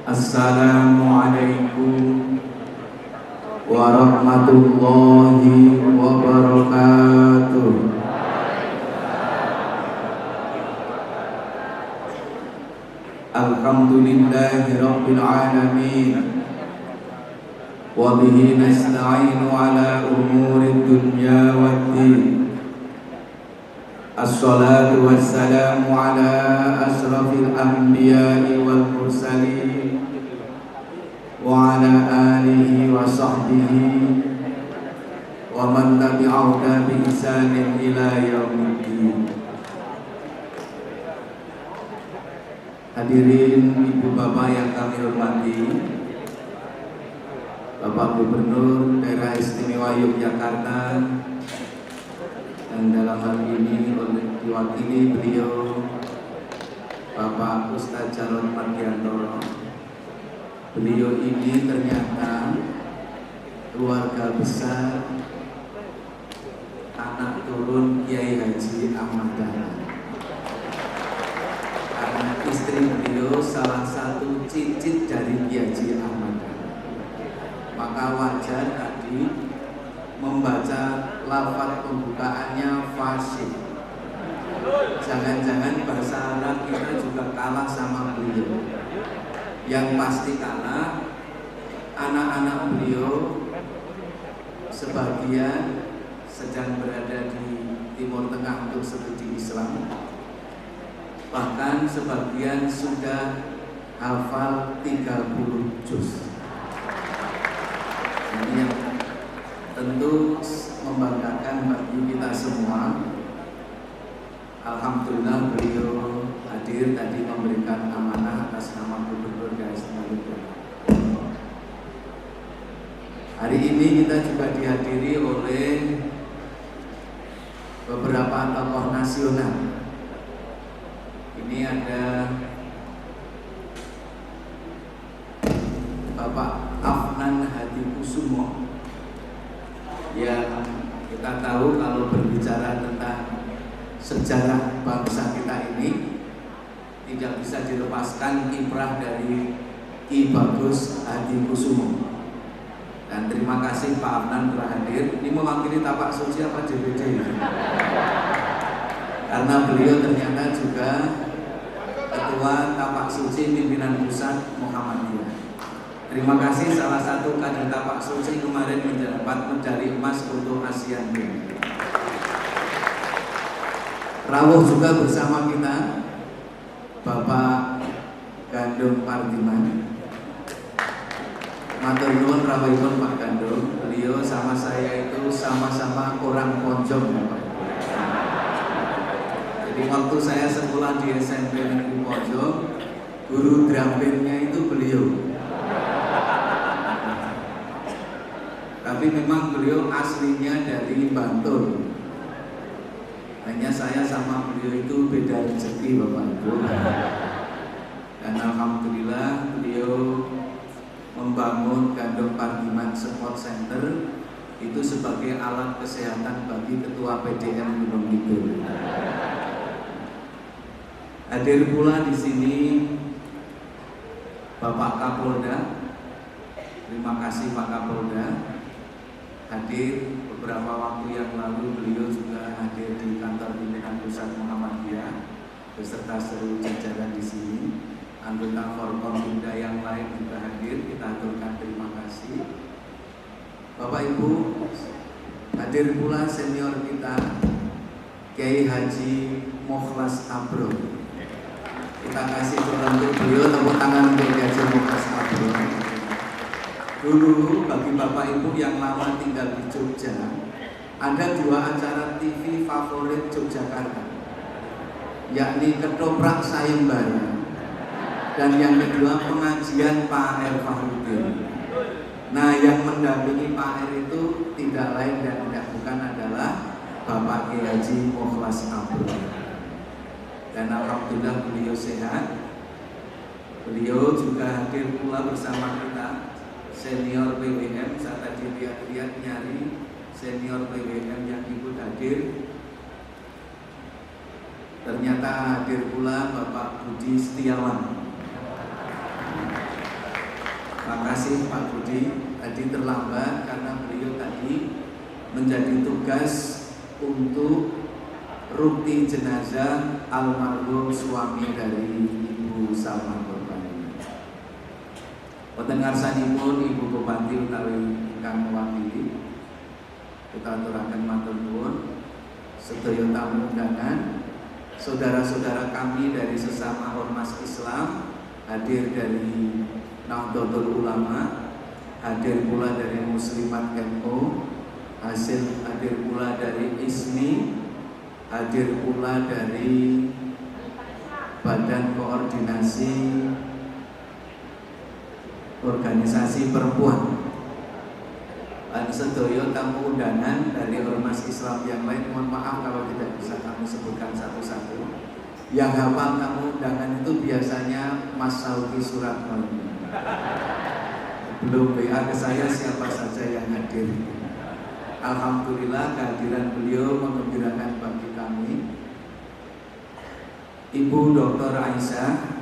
Assalamualaikum warahmatullahi wabarakatuh. Alhamdulillahi rabbil alamin. Wa bihi nasta'inu ala umuri dunya waddin. Assalatu wassalamu ala asrafil anbiya'i wal mursalin wa ala alihi wa sahbihi wa man tabi'ahu bi ihsanin ila yaumiddin. Hadirin ibu bapak yang kami hormati, Bapak Gubernur Daerah Istimewa Yogyakarta, dan dalam hal ini diwakili beliau Bapak Ustadz Jarod Mardiantoro. Beliau ini ternyata keluarga besar anak turun Kiai Haji Ahmad Dahlan. Karena istri beliau salah satu cicit dari Kiai Haji Ahmad Dahlan, maka wajar tadi membaca lafaz pembukaannya fasih. Jangan-jangan bahasa Arab kita juga kalah sama beliau. Yang pasti kalah, anak-anak beliau sebagian sedang berada di Timur Tengah untuk studi Islam, bahkan sebagian sudah hafal 30 juz. Ini yang tentu membanggakan bagi kita semua. Alhamdulillah beliau hadir tadi memberikan amanah atas nama Gubernur Daerah Istimewa Yogyakarta. Hari ini kita juga dihadiri oleh beberapa tokoh nasional. Ini ada Bapak Afnan Hadikusumo, yang kita tahu kalau berbicara tentang sejarah bangsa kita ini tidak bisa dilepaskan kiprah dari Ki Bagus Hadikusumo. Dan terima kasih Pak Afnan telah hadir. Ini mewakili Tapak Suci apa JPD? Karena beliau ternyata juga Ketua Tapak Suci Pimpinan Pusat Muhammadiyah. Terima kasih salah satu kader Tapak Suci kemarin mendapat medali emas untuk Asian Games. Rawuh juga bersama kita Bapak Gandum Pardiman. Matur nuwun rawuhipun Pak Gandum. Beliau sama saya itu sama-sama orang Ponjong, Bapak. Jadi waktu saya sekolah di SMP Negeri Ponjong, guru drum bandnya itu beliau. Tapi memang beliau aslinya dari Bantul. Hanya saya sama beliau itu beda rezeki, Bapak Ibu. Dan alhamdulillah beliau membangun Gandum Pardiman Sport Center itu sebagai alat kesehatan bagi Ketua PDM Gunung Kidul. Hadir pula di sini Bapak Kapolda. Terima kasih Pak Kapolda. Hadir beberapa waktu yang lalu, beliau juga hadir di kantor pimpinan pusat Muhammadiyah beserta seluruh jajaran di sini. Anggota Forkompimda yang lain juga hadir, kita aturkan terima kasih. Bapak Ibu, hadir pula senior kita Kiai Haji Mokhlas Abro. Kita kasih untuk beliau, tepuk tangan untuk Kiai Haji Mokhlas Abro. Dulu bagi Bapak Ibu yang lama tinggal di Jogja, ada dua acara TV favorit Yogyakarta, yakni Ketoprak Sayembara dan yang kedua Pengajian Pak R. Fahrudin. Nah, yang mendampingi Pak R itu tidak lain dan tidak bukan adalah Bapak Kiai Haji Mokhlas Abro. Dan alhamdulillah beliau sehat. Beliau juga hadir pula bersama kita senior PWM. Saya tadi lihat-lihat nyari senior PWM yang ikut hadir. Ternyata hadir pula Bapak Budi Setiawan. Makasih Pak Budi, tadi terlambat karena beliau tadi menjadi tugas untuk rukti jenazah almarhum suami dari Ibu Salma Korban. Wonten ngarsanipun Ibu Bupati utawi ingkang mewakili, kita aturaken matur nuwun sedaya tamu undangan, saudara-saudara kami dari sesama ormas Islam, hadir dari Nahdlatul Ulama, hadir pula dari Muslimat NU, hadir pula dari ISMI, hadir pula dari Badan Koordinasi Organisasi Perempuan, dan sedaya tamu undangan dari ormas Islam yang lain. Mohon maaf kalau tidak bisa kami sebutkan satu-satu. Yang hafal tamu undangan itu biasanya Mas Sauki Suratman. Belum WA ke saya siapa saja yang hadir. Alhamdulillah kehadiran beliau menggembirakan bagi kami. Ibu Dr. Aisyah,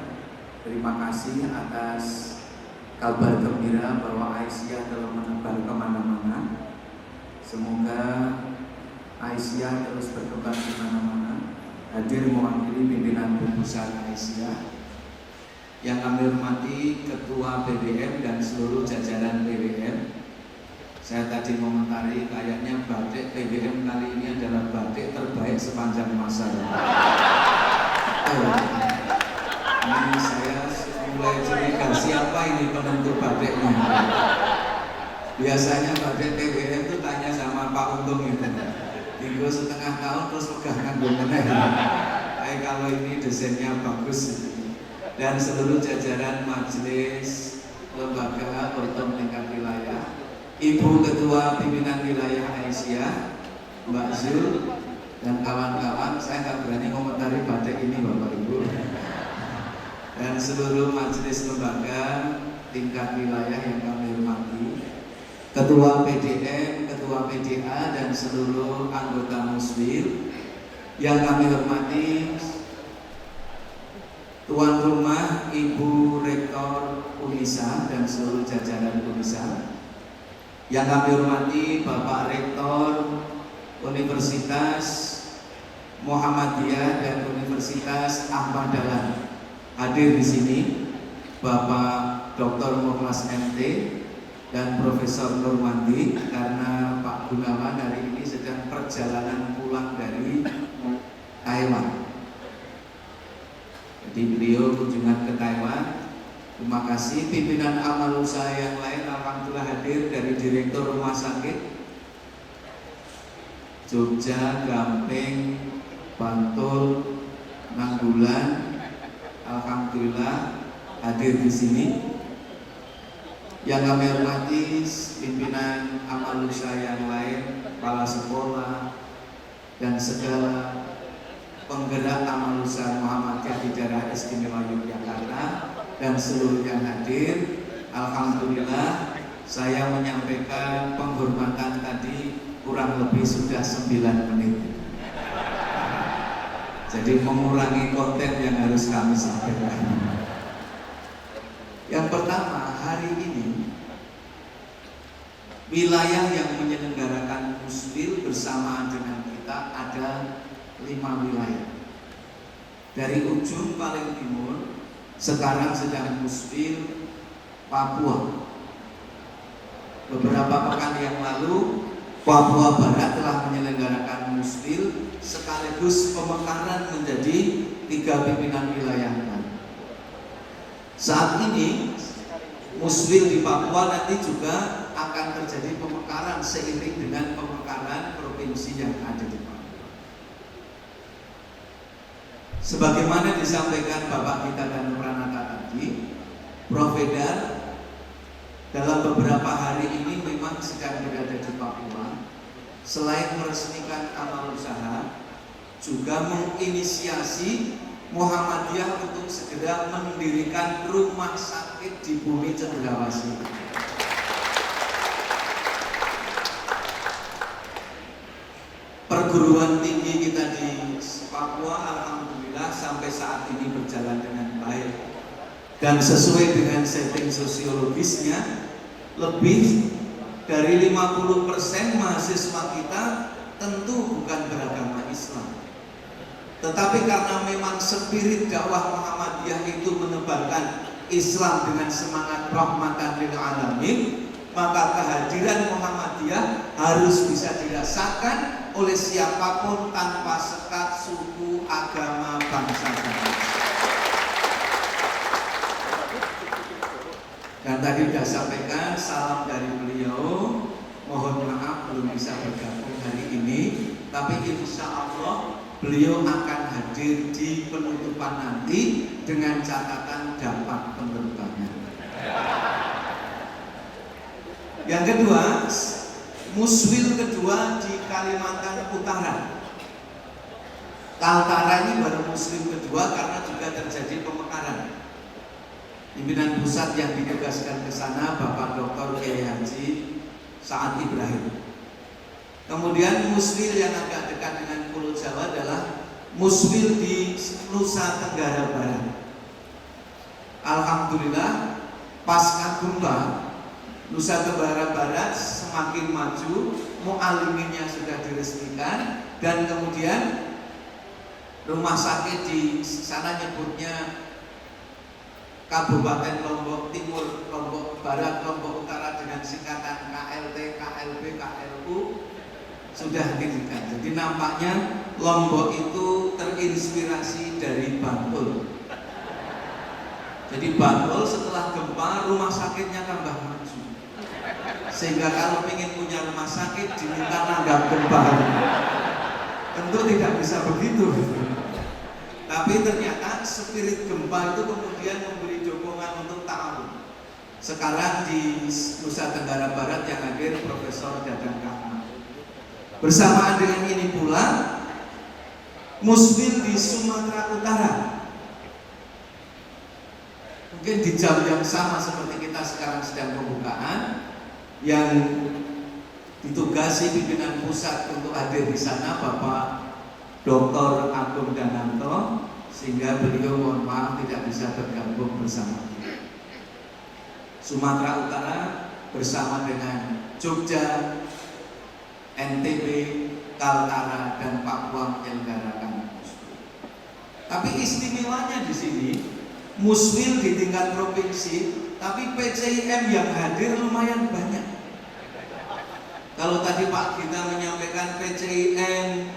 terima kasih atas kabar gembira bahwa Aisyah telah menebar kemana-mana. Semoga Aisyah terus berkembang di mana-mana. Hadir mewakili pimpinan besar Aisyah. Yang kami hormati Ketua PBM dan seluruh jajaran PBM. Saya tadi komentari kayaknya batik PBM kali ini adalah batik terbaik sepanjang masa. Ini saya mulai curiga siapa ini penentu batiknya. Biasanya batik PBM itu tanya sama Pak Untung itu. Minggu setengah tahun terus megah nganggo meneh. Kalau ini desainnya bagus. Dan seluruh jajaran majelis lembaga otom tingkat wilayah, Ibu Ketua Pimpinan Wilayah Aisyah, Mbak Zul, dan kawan-kawan, saya nggak berani komentari batik ini Bapak Ibu. Dan seluruh majelis lembaga tingkat wilayah yang kami hormati, Ketua PDM, Ketua PDA, dan seluruh anggota Muswil yang kami hormati, Tuan Rumah Ibu Rektor Unisa dan seluruh jajaran Unisa, yang kami hormati Bapak Rektor Universitas Muhammadiyah dan Universitas Ahmad Dahlan, hadir di sini Bapak Dr. Mukhlas MT dan Profesor Nurmandi, karena Pak Gunawan hari ini sedang perjalanan pulang dari Taiwan. Jadi beliau kunjungan ke Taiwan. Terima kasih. Pimpinan amal usaha yang lain alhamdulillah hadir dari Direktur Rumah Sakit Jogja, Gamping, Bantul, Nanggulan, alhamdulillah hadir di sini. Yang kami hormati pimpinan amal usaha yang lain, kepala sekolah, dan segala penggerak amal usaha Muhammadiyah di daerah istimewa Yogyakarta dan seluruh yang hadir. Alhamdulillah saya menyampaikan penghormatan tadi kurang lebih sudah 9 menit. Jadi mengurangi konten yang harus kami sampaikan. Yang pertama, hari ini wilayah yang menyelenggarakan Muswil bersamaan dengan kita ada 5 wilayah. Dari ujung paling timur sekarang sedang Muswil Papua. Beberapa pekan yang lalu Papua Barat telah menyelenggarakan Muswil sekaligus pemekaran menjadi 3 pimpinan wilayah. Saat ini Muswil di Papua nanti juga akan terjadi pemekaran seiring dengan pemekaran provinsi yang ada di Papua. Sebagaimana disampaikan Bapak kita dan Pranata tadi, Prof. Vedar dalam beberapa hari ini memang sedang berada di Papua. Selain meresmikan amal usaha, juga menginisiasi Muhammadiyah untuk segera mendirikan rumah sakit di bumi Cendrawasih. Perguruan tinggi kita di Papua alhamdulillah sampai saat ini berjalan dengan baik. Dan sesuai dengan setting sosiologisnya, lebih dari 50% mahasiswa kita tentu bukan beragama Islam. Tetapi karena memang spirit dakwah Muhammadiyah itu menebarkan Islam dengan semangat rahmatan lil alamin, maka kehadiran Muhammadiyah harus bisa dirasakan oleh siapapun tanpa sekat suku, agama, bangsa dan ras. Dan tadi sudah sampaikan salam dari beliau. Mohon maaf belum bisa bergabung hari ini, tapi insya Allah beliau akan hadir di penutupan nanti dengan catatan dapat penerbangan. Yang kedua, muswil kedua di Kalimantan Utara. Kaltara ini baru muslim kedua karena juga terjadi pemekaran. Pimpinan pusat yang ditugaskan ke sana Bapak Dr. Kiai Haji Sa'ad Ibrahim. Kemudian muswil yang agak dekat dengan Pulau Jawa adalah muswil di Nusa Tenggara Barat. Alhamdulillah pasca gempa Nusa Tenggara Barat semakin maju, mu'aliminya sudah diresmikan, dan kemudian rumah sakit di sana nyebutnya Kabupaten Lombok Timur, Lombok Barat, Lombok Utara dengan singkatan KLT, KLB, KLU sudah didirikan. Jadi nampaknya Lombok itu terinspirasi dari Bantul. Jadi Bantul setelah gempa rumah sakitnya tambah maju. Sehingga kalau ingin punya rumah sakit diminta nanggap gempa. Tentu tidak bisa begitu. Tapi ternyata spirit gempa itu kemudian memberi dukungan untuk ta'awun. Sekarang di Nusa Tenggara Barat yang hadir Profesor Dadang Kahmat. Bersamaan dengan ini pula muswil di Sumatera Utara. Mungkin di jam yang sama seperti kita sekarang sedang pembukaan, yang ditugasi pimpinan pusat untuk hadir di sana Bapak Dr. Agung Dananto, sehingga beliau mohon maaf tidak bisa bergabung bersama kita. Sumatera Utara bersama dengan Jogja, NTB, Kaltara, dan Papua menyelenggarakan muswil. Tapi istimewanya di sini muswil di tingkat provinsi, tapi PCIM yang hadir lumayan banyak. Kalau tadi Pak Gita menyampaikan PCIM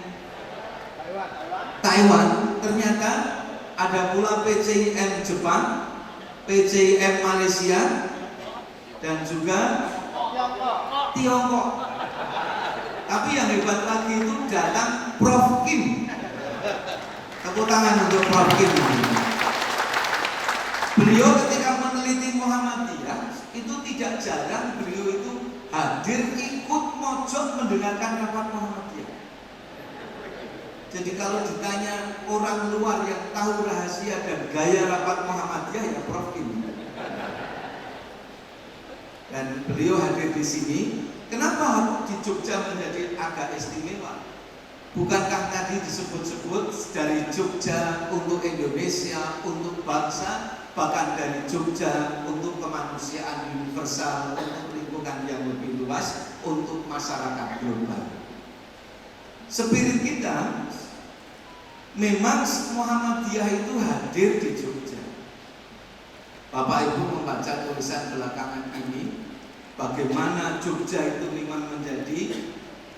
Taiwan, ternyata ada pula PCIM Jepang, PCIM Malaysia, dan juga Tiongkok. Tapi yang hebat lagi itu datang Prof. Kim. Tepuk tangan untuk Prof. Kim. Beliau ketika meneliti Muhammadiyah itu tidak jarang beliau itu hadir ikut mojok mendengarkan rapat Muhammadiyah. Jadi kalau ditanya orang luar yang tahu rahasia dan gaya rapat Muhammadiyah, ya Prof. Kim. Dan beliau hadir di sini. Kenapa di Jogja menjadi agak istimewa? Bukankah tadi disebut-sebut dari Jogja untuk Indonesia, untuk bangsa, bahkan dari Jogja untuk kemanusiaan universal, untuk lingkungan yang lebih luas, untuk masyarakat global. Spirit kita memang Muhammadiyah itu hadir di Jogja. Bapak Ibu membaca tulisan belakangan ini, bagaimana Jogja itu memang menjadi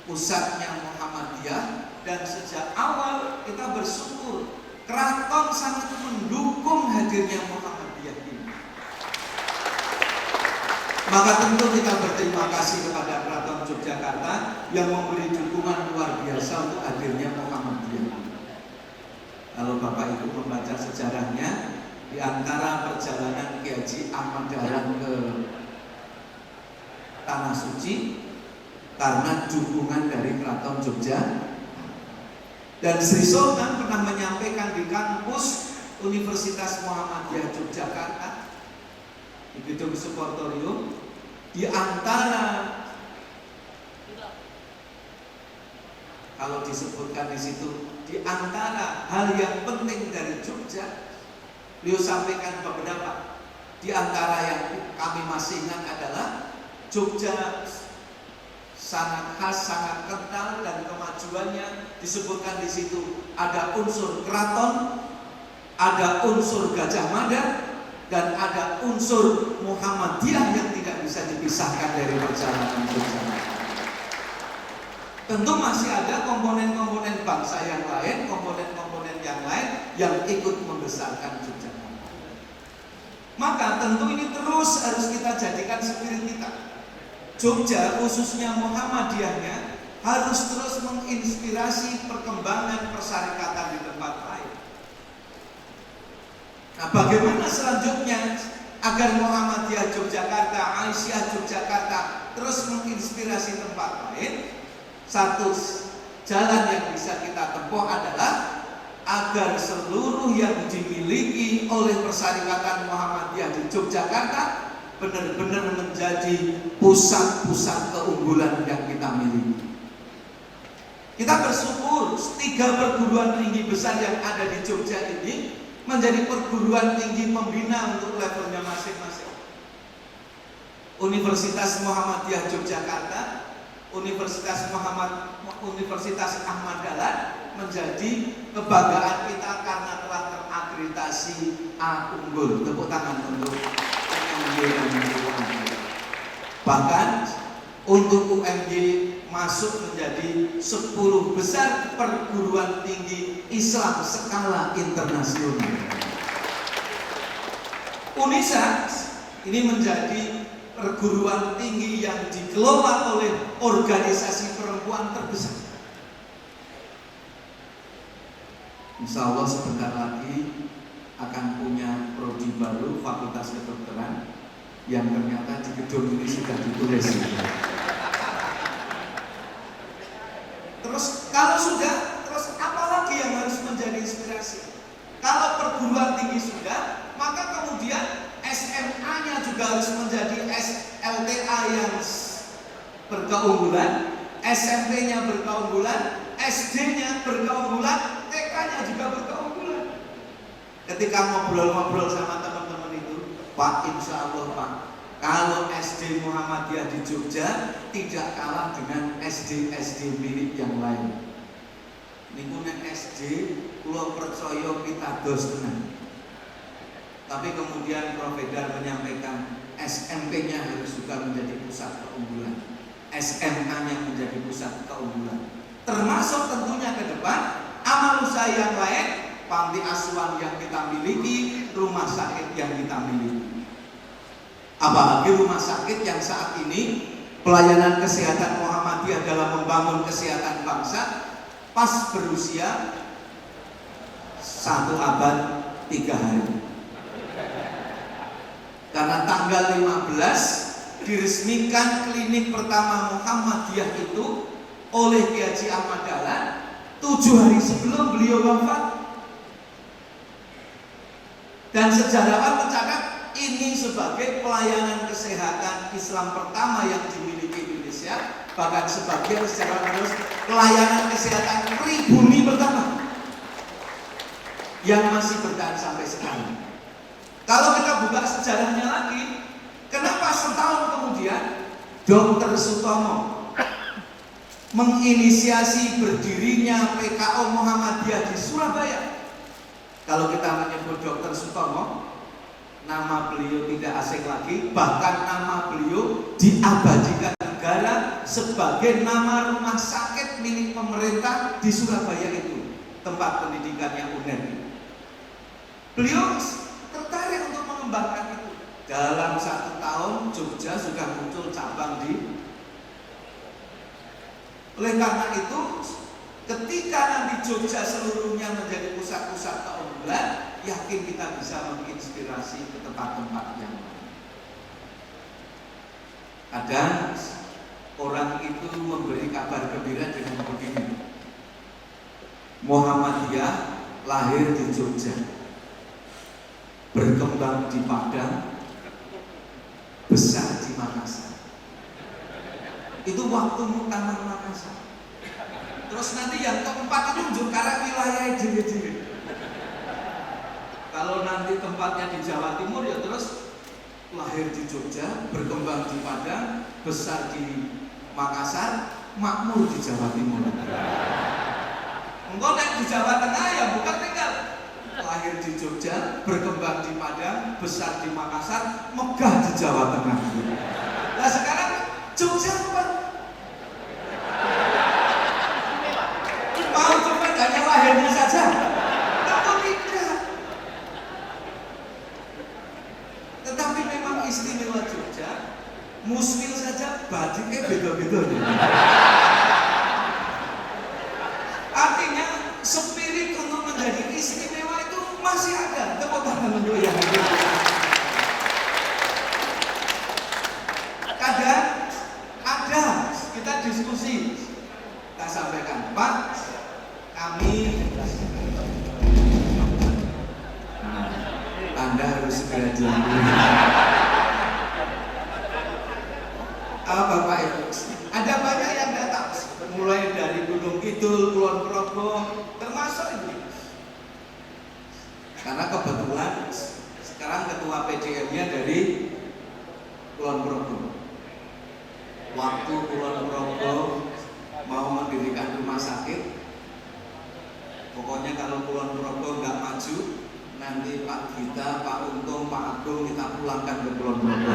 pusatnya Muhammadiyah, dan sejak awal kita bersyukur keraton sangat mendukung hadirnya Muhammadiyah ini. Maka tentu kita berterima kasih kepada Keraton Yogyakarta yang memberi dukungan luar biasa untuk hadirnya Muhammadiyah. Kalau Bapak Ibu membaca sejarahnya, di antara perjalanan Kiai Haji Ahmad Dahlan ke Tanah Suci karena dukungan dari Keraton Jogja. Dan Sri Sultan pernah menyampaikan di kampus Universitas Muhammadiyah Yogyakarta di gedung Suportorium, di antara kalau disebutkan di situ, di antara hal yang penting dari Jogja, beliau sampaikan beberapa. Di antara yang kami masih ingat adalah Jogja sangat khas, sangat kental, dan kemajuannya disebutkan di situ ada unsur keraton, ada unsur Gajah Mada, dan ada unsur Muhammadiyah yang tidak bisa dipisahkan dari perjalanan Jogja. Tentu masih ada komponen-komponen bangsa yang lain, komponen-komponen yang lain yang ikut membesarkan Yogyakarta. Maka tentu ini terus harus kita jadikan spirit kita. Jogja, khususnya Muhammadiyahnya, harus terus menginspirasi perkembangan persyarikatan di tempat lain. Nah, bagaimana selanjutnya agar Muhammadiyah Yogyakarta, Aisyah Yogyakarta terus menginspirasi tempat lain? Satu jalan yang bisa kita tempuh adalah agar seluruh yang dimiliki oleh persyarikatan Muhammadiyah di Yogyakarta benar-benar menjadi pusat-pusat keunggulan yang kita miliki. Kita bersyukur 3 perguruan tinggi besar yang ada di Jogja ini menjadi perguruan tinggi pembina untuk levelnya masing-masing. Universitas Muhammadiyah Yogyakarta, Universitas Ahmad Dahlan menjadi kebanggaan kita karena telah terakreditasi A unggul. Tepuk tangan untuk UMY dan UMY. Bahkan untuk UMY masuk menjadi 10 besar perguruan tinggi Islam skala internasional. Unisa ini menjadi perguruan tinggi yang dikelola oleh organisasi perempuan terbesar. Insya Allah sebentar lagi akan punya prodi baru, Fakultas Kedokteran, yang ternyata di gedung ini sudah ditulis. Terus kalau sudah, terus apa lagi yang harus menjadi inspirasi? Kalau perguruan tinggi sudah, maka kemudian SMA-nya juga harus menjadi SLTA yang berkeunggulan, SMP-nya berkeunggulan, SD-nya berkeunggulan, TK-nya juga berkeunggulan. Ketika ngobrol-ngobrol sama teman-teman itu, Pak, insya Allah Pak, kalau SD Muhammadiyah di Jogja tidak kalah dengan SD-SD milik yang lain. Niku nek SD kula percaya pitados tenan. Tapi kemudian Prof. Edar menyampaikan SMP-nya harus juga menjadi pusat keunggulan, SMA-nya menjadi pusat keunggulan. Termasuk tentunya ke depan amal usaha yang lain, panti asuhan yang kita miliki, rumah sakit yang kita miliki. Apalagi rumah sakit yang saat ini pelayanan kesehatan Muhammadiyah dalam membangun kesehatan bangsa pas berusia 1 abad 3 hari. Karena tanggal 15 diresmikan klinik pertama Muhammadiyah itu oleh Kiai Haji Ahmad Dahlan 7 hari sebelum beliau wafat. Dan sejarawan mencatat ini sebagai pelayanan kesehatan Islam pertama yang dimiliki Indonesia. Bahkan sebagian sejarawan menulis pelayanan kesehatan pribumi pertama yang masih bertahan sampai sekarang. Kalau kita buka sejarahnya lagi, kenapa setahun kemudian Dr. Sutomo menginisiasi berdirinya PKO Muhammadiyah di Surabaya? Kalau kita menyebut Dr. Sutomo, nama beliau tidak asing lagi, bahkan nama beliau diabadikan negara sebagai nama rumah sakit milik pemerintah di Surabaya itu, tempat pendidikannya UNER. Beliau tertarik untuk mengembangkan itu. Dalam 1 tahun Jogja sudah muncul cabang di. Oleh karena itu, ketika nanti Jogja seluruhnya menjadi pusat-pusat keunggulan, yakin kita bisa menginspirasi ke tempat-tempat yang lain. Kadang orang itu memberi kabar gembira dengan begini: Muhammadiyah lahir di Jogja, berkembang di Padang, besar di Makassar. Itu waktu Muktamar Makassar. Terus nanti yang keempat itu nunjuk karena wilayah jilid-jilid. Kalau nanti tempatnya di Jawa Timur ya terus lahir di Jogja, berkembang di Padang, besar di Makassar, makmur di Jawa Timur. Engkau naik di Jawa Tengah ya bukan tinggal lahir di Jogja, berkembang di Padang, besar di Makassar, megah di Jawa Tengah. Nah sekarang Jogja apa? Mau cuma hanya lahirnya saja? Tentu tidak. Tetapi memang istimewa Jogja, muslim saja batiknya beda-beda. Artinya spirit untuk menjadi istimewa itu masih ada. Tepuk tangan untuk yang itu. Kadang ada kita diskusi, kita sampaikan, Pak, kami Anda harus segera diambil. Bapak Ibu, ada banyak yang datang, mulai dari Gunung Kidul, Kulon Progo, termasuk ini. Karena kebetulan sekarang ketua PDM-nya dari Kulon Progo. Waktu Kulon Progo mau mendirikan rumah sakit, pokoknya kalau Kulon Progo nggak maju, nanti Pak Gita, Pak Untung, Pak Agung kita pulangkan ke Kulon Progo.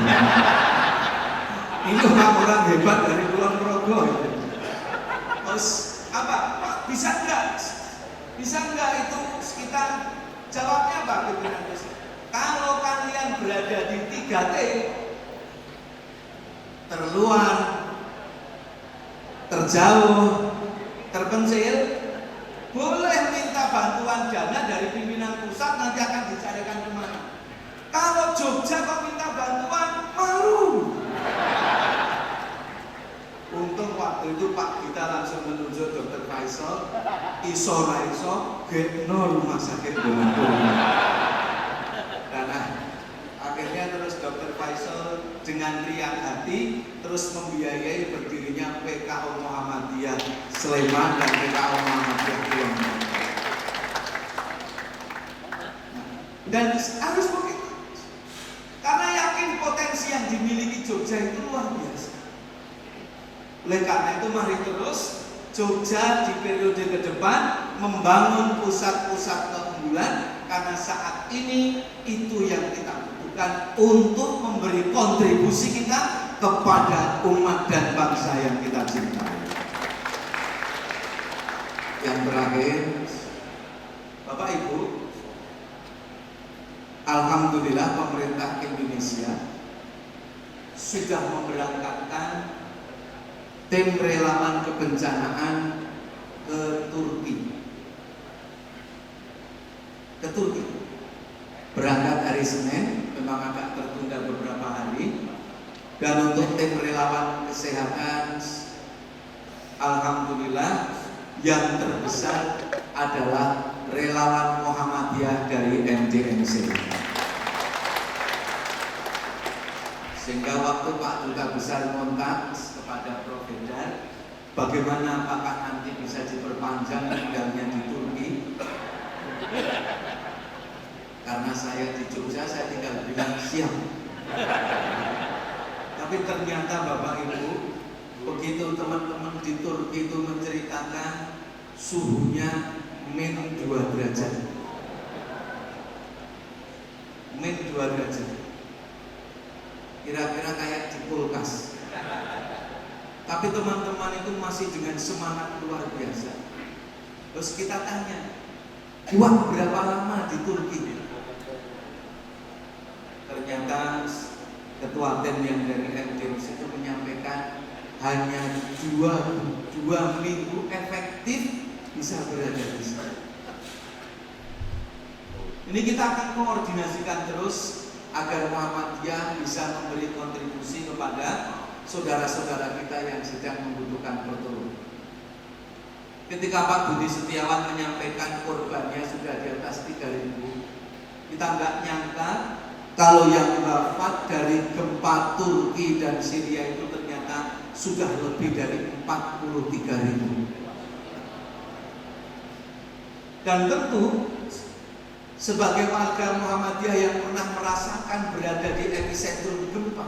Ini orang-orang hebat dari Kulon Progo. Terus apa? Pak, bisa enggak? Bisa enggak itu kita jawabnya apa? Kalau kalian berada di 3T, terluar, terjauh, terpencil, boleh minta bantuan dana dari pimpinan pusat, nanti akan dicarikan kemana. Kalau Jogja kok minta bantuan, malu. Untung waktu itu Pak Gita langsung menunjuk Dr. Faisal, iso getno rumah sakit dengan karena akhirnya terus Dr. Faisal dengan riang hati terus membiayai berdirinya PKO Muhammadiyah Sleman dan PKO Muhammadiyah Kulon. Dan harus begitu, karena yakin potensi yang dimiliki Jogja itu luar biasa. Oleh karena itu mari terus Jogja di periode ke depan membangun pusat-pusat keunggulan, karena saat ini itu yang kita butuhkan untuk memberi kontribusi kita kepada umat dan bangsa yang kita cintai. Yang terakhir, Bapak Ibu, alhamdulillah pemerintah Indonesia sudah memberangkatkan tim relawan kebencanaan ke Turki. Berangkat hari Senin, memang agak tertunda beberapa hari. Dan untuk tim relawan kesehatan, alhamdulillah yang terbesar adalah relawan Muhammadiyah dari MDMC. Sehingga waktu Pak Duta Besar kontak kepada Prof. Hendar, bagaimana apakah nanti bisa diperpanjang tinggalnya di Turki? Karena saya di Jogja, saya tinggal bilang siap. Tapi ternyata Bapak Ibu, begitu teman-teman di Turki itu menceritakan suhunya -2 derajat. -2 derajat. Kira-kira kayak di kulkas. Tapi teman-teman itu masih dengan semangat luar biasa. Terus kita tanya, kuat berapa lama di Turki? Ternyata ketua tim yang dari MDMC itu menyampaikan hanya dua minggu efektif bisa berada di sana. Ini kita akan koordinasikan terus agar Muhammadiyah bisa memberi kontribusi kepada saudara-saudara kita yang sedang membutuhkan pertolongan. Ketika Pak Budi Setiawan menyampaikan korbannya sudah di atas 3.000, kita nggak nyangka kalau yang wafat dari gempa Turki dan Syria itu ternyata sudah lebih dari 43.000. Dan tentu sebagai warga Muhammadiyah yang pernah merasakan berada di epicentrum gempa,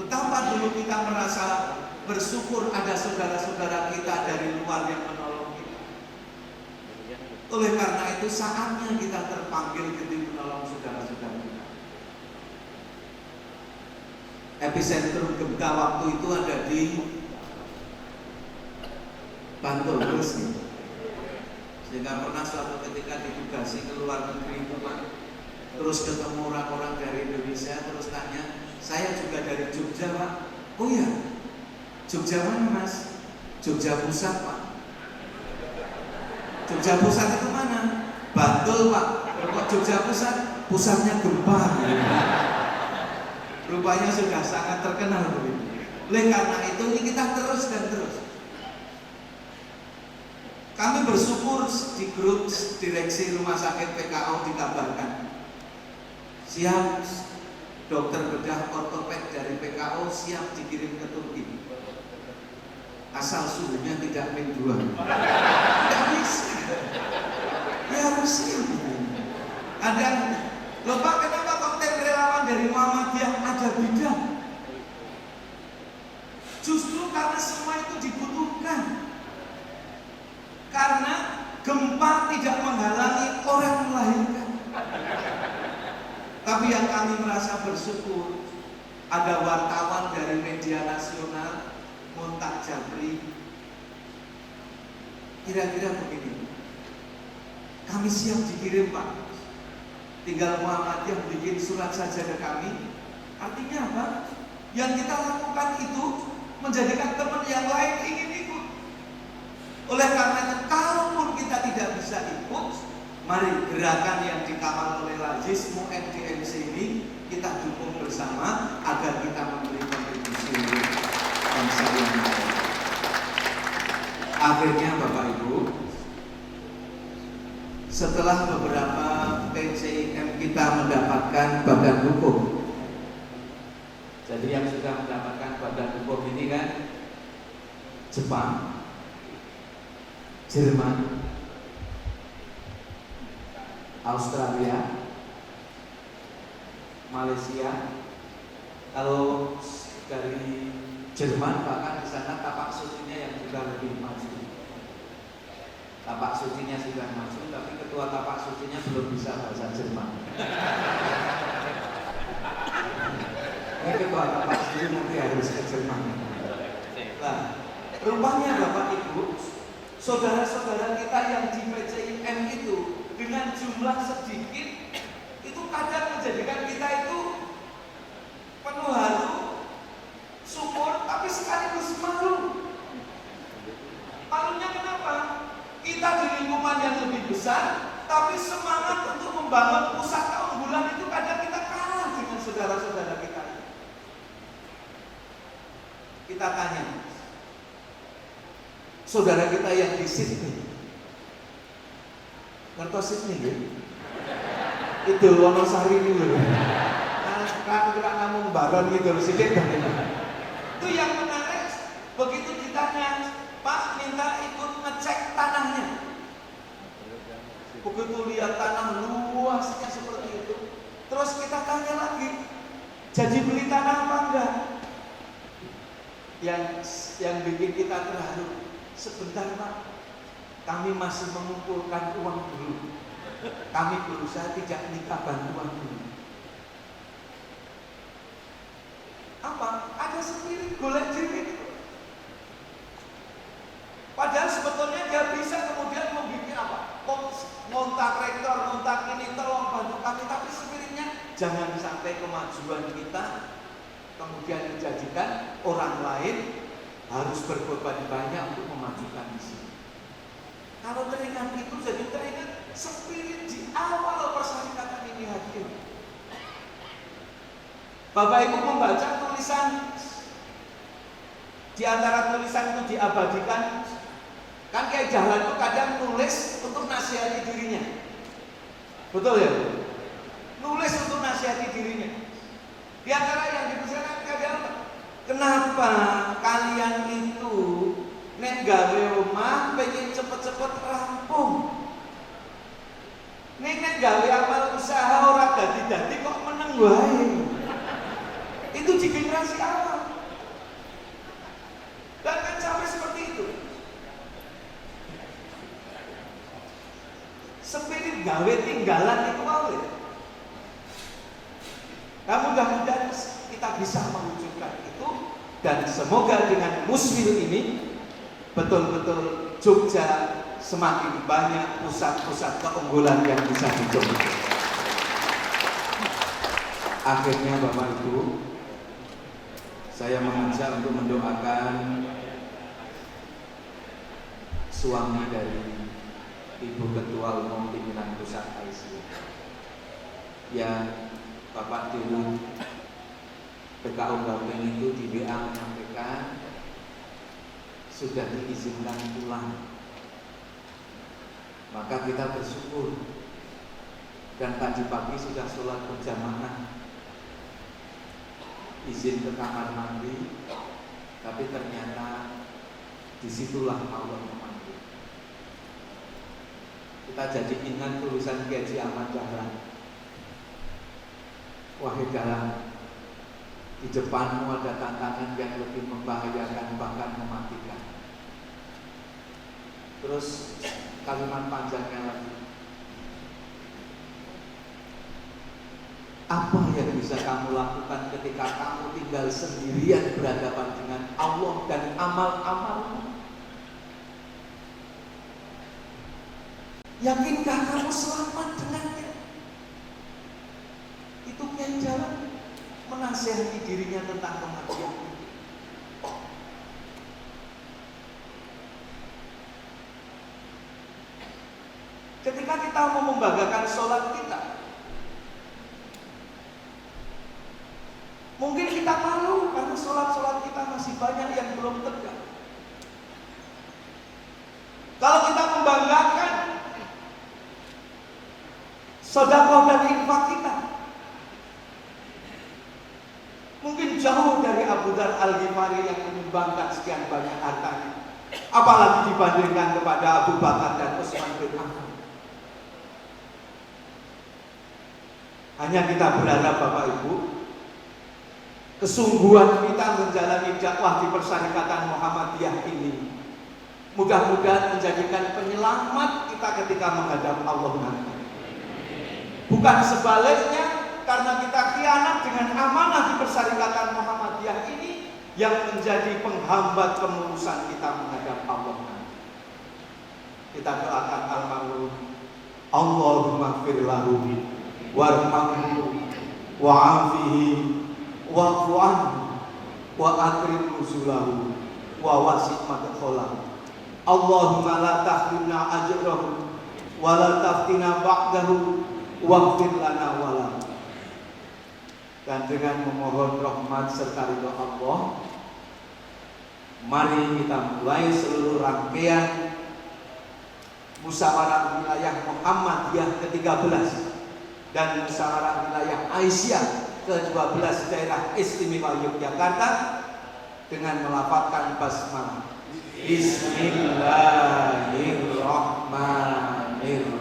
betapa dulu kita merasa bersyukur ada saudara-saudara kita dari luar yang menolong kita. Oleh karena itu saatnya kita terpanggil untuk menolong saudara-saudara kita. Epicentrum gempa waktu itu ada di Bantul, Gresik. Sehingga pernah suatu ketika ditugasi ke luar negeri itu Pak, terus ketemu orang-orang dari Indonesia, terus tanya, saya juga dari Jogja Pak. Oh iya, Jogja mana Mas? Jogja Pusat Pak. Jogja Pusat itu mana? Bantul Pak. Kok Jogja Pusat? Pusatnya gempa. Rupanya sudah sangat terkenal begitu. Oleh karena itu ini kita terus dan terus. Kami bersyukur di grup direksi rumah sakit PKO dikabarkan siap dokter bedah ortoped dari PKO siap dikirim ke Turki, asal suhunya tidak -2. Tidak bisa, ya harus siap. Ada lupa kenapa konten relawan dari Muhammadiyah ada bidang? Justru karena semua itu dibutuhkan. Karena gempa tidak menghalangi orang melahirkan. Tapi yang kami merasa bersyukur, ada wartawan dari media nasional, Muntak Jabri. Kira-kira begini, kami siap dikirim Pak, tinggal Muhammadiyah bikin surat saja ke kami. Artinya apa? Yang kita lakukan itu menjadikan teman yang lain ingin ikut. Oleh karena itu, kalaupun kita tidak bisa ikut, mari gerakan yang dikawal oleh Lazis MDMC ini kita dukung bersama agar kita memberi kontribusi bangsa yang baik. Akhirnya Bapak Ibu, setelah beberapa TCIM kita mendapatkan badan hukum. Jadi yang sudah mendapatkan badan hukum ini kan Jepang, Jerman, Australia, Malaysia. Kalau dari Jerman bahkan di sana tapak sucinya yang juga lebih maju. Tapak sucinya sudah maju, tapi ketua tapak sucinya belum bisa bahasa Jerman. Ini ketua tapak suci nanti harus ke Jerman. Nah, rupanya Bapak Ibu, saudara-saudara kita yang di PCIM itu dengan jumlah sedikit itu kadang menjadikan kita itu penuh haru, syukur, tapi sekaligus malu. Malunya kenapa? Kita di lingkungan yang lebih besar, tapi semangat untuk membangun pusat keunggulan itu kadang kita kalah dengan saudara-saudara kita. Kita tanya, saudara kita yang di Sydney, ngertos Sydney ya? Itu Wonosari dulu. Kan kira kamu baron gitu Sydney. Itu yang menarik, begitu ditanya, Pak minta ikut ngecek tanahnya. Begitu lihat tanah luasnya seperti itu, terus kita tanya lagi, jadi beli tanah apa enggak? Yang bikin kita terharu, sebentar Pak, kami masih mengumpulkan uang dulu. Kami berusaha tidak minta bantuan dulu. Apa? Ada spirit golek diri. Padahal sebetulnya dia bisa kemudian membuat apa? Ngontak rektor, ngontak ini, tolong bantu kami. Tapi spiritnya jangan sampai kemajuan kita kemudian menjadikan orang lain harus berkorban banyak untuk memajukan di sini. Kalau teringat itu jadi teringat spirit di awal persyaratan ini hadir. Bapak Ibu membaca tulisan, di antara tulisan itu diabadikan. Kan kayak Dahlan itu kadang nulis untuk nasihati dirinya. Betul ya? Nulis untuk nasihati dirinya. Di antara yang dituliskan kadang, kenapa kalian itu nek gawe rumah pengen cepet-cepet rampung? Nek gawe amal usaha ora dadi-dadi kok meneng wae. Itu di generasi awal. Dan kan sampai seperti itu. Spirit gawe tinggalan itu wae. Nah, mudah-mudahan kita bisa mewujudkan itu, dan semoga dengan Muswil ini betul-betul Jogja semakin banyak pusat-pusat keunggulan yang bisa dicoba. Akhirnya Bapak Ibu, saya mengajak untuk mendoakan suami dari Ibu Ketua Umum Pimpinan Pusat Aisyah yang Bapak Dirut PKU Gabeng itu di WA menyampaikan sudah diizinkan pulang. Maka kita bersyukur, dan tadi pagi sudah sholat berjamaah, izin ke kamar mandi, tapi ternyata disitulah Allah memanggil. Kita jadi ingat tulisan Kiai Haji Ahmad Dahlan. Wahai Dahlan, di depanmu ada tantangan yang lebih membahayakan, bahkan mematikan. Terus kalimat panjangnya lagi, apa yang bisa kamu lakukan ketika kamu tinggal sendirian berhadapan dengan Allah dan amal-amalmu? Yakinkah kamu selamat dengannya? Itu Kiai Jalan menasihati dirinya tentang kematian. Ketika kita mau membanggakan sholat kita, mungkin kita malu karena sholat-sholat kita masih banyak yang belum tegak. Kalau kita membanggakan sedekah dan infak kita, mungkin jauh dari Abu Dzar Al-Ghifari yang menyumbangkan sekian banyak hartanya, apalagi dibandingkan kepada Abu Bakar dan Utsman bin Affan. Hanya kita berharap Bapak Ibu, kesungguhan kita menjalani dakwah di Persyarikatan Muhammadiyah ini mudah-mudahan menjadikan penyelamat kita ketika menghadap Allah nanti. Bukan sebaliknya, karena kita khianat dengan amanah di Persyarikatan Muhammadiyah ini yang menjadi penghambat kemulusan kita menghadap Allah nanti. Kita doakan almarhum, Allahumma ighfir lahu warhamhu wa'afihi wa'fu anhu wa akrim nuzulahu wa wasi' madkhalahu. Allahumma la tahrimna ajrahu wa la taftina ba'dahu waghfir lana wa lahu. Dan dengan memohon rahmat serta ridha Allah, mari kita mulai seluruh rangkaian musyawarah wilayah Muhammadiyah ke-13 dan musyawarah wilayah Aisyah ke-12 daerah istimewa Yogyakarta dengan melafazkan basmalah. Bismillahirrahmanirrahim.